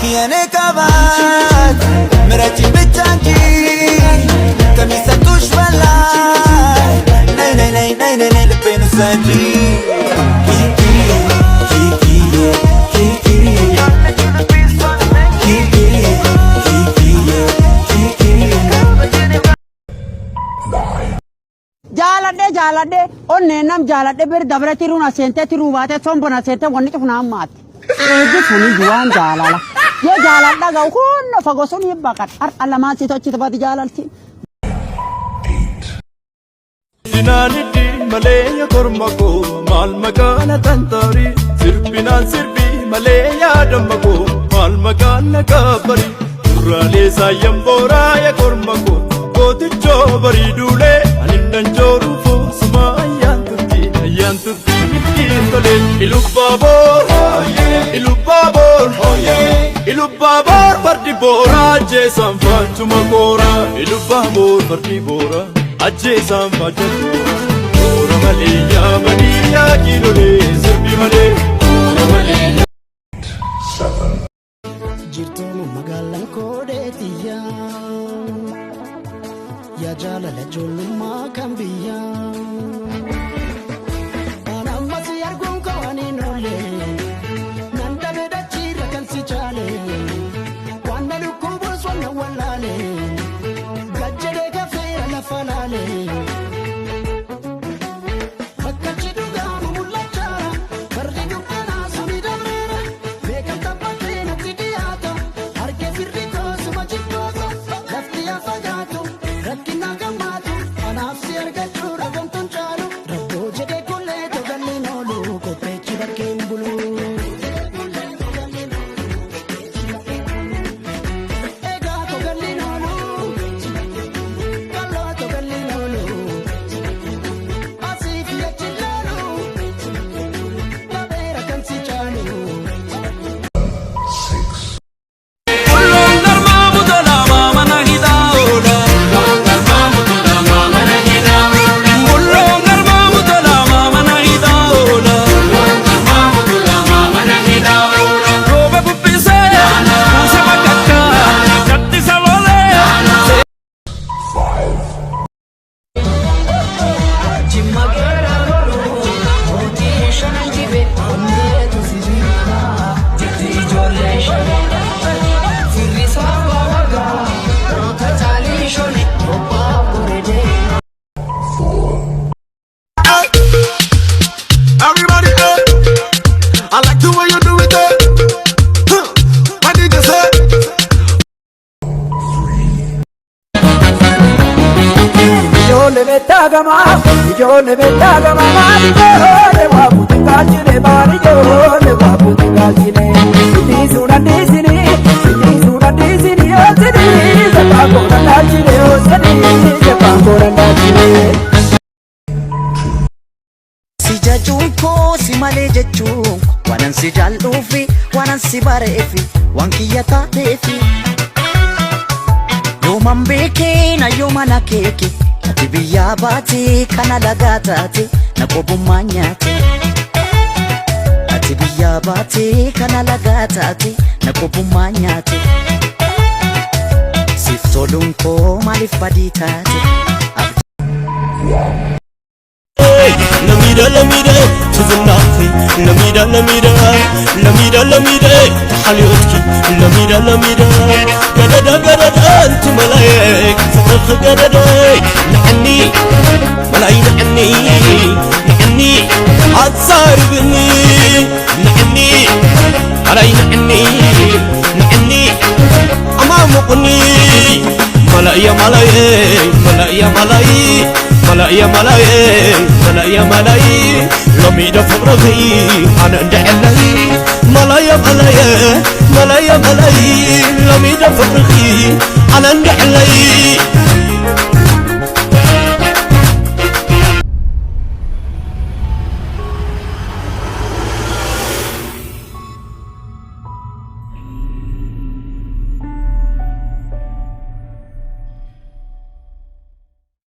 Kiane kabat meraci becanji kami satu shwalai nay nay nay nay nay nay lepenu saji kiki kiki kiki Jaaladhe onne nam jaaladhe bir dabre tiruna sente tirubate sombona sente wonni tufna ammat eegi suni juwan jaalala ye jaaladha gaw kunna fago suni bakat ar alama sito chitbati jaalalti Dinaniti malaya kormako mal magana tantari sirbinan sirbi malaya damako mal magana kabari urale sayambora ya kormako goticho bari dule anindan joru fo suma yantuti kitole ilubabor ilubabor bardi bora je sanfachuma kora ilubabor bardi bora ajje sanfachuma kora maliya maliya kilole sirbi male kora maliya jirtu magalan kodetiya ya jalala joluma kambiya ana masi argun kawani nole nanda beda chira kan si chale wanda lukubu swana walale gajjere gafe ala falale Ijole betagama marijole wabuti kachine marijole wabuti kachine siti sunandisini otini sepakora kachine oseni sepakora kachine si jajuko si male jajuko wanan si jallufi wanan si barefi wankiya taatefi yoman beeke na yoman akeeke ati biyya baate kana lagaa taate na qobummaa nyaate ati biyya baate kana lagaa taate na qobummaa nyaate siif toluun koo maaliif badii taate Lamida tuzunafi lamida haliyotki lamida gadada antu malayek fakh gadada nahni malay nahni atsarbni nahni malay nahni amamqni malaya لميدا فبرغي أنا ندعلي ملايا لميدا فبرغي أنا ندعلي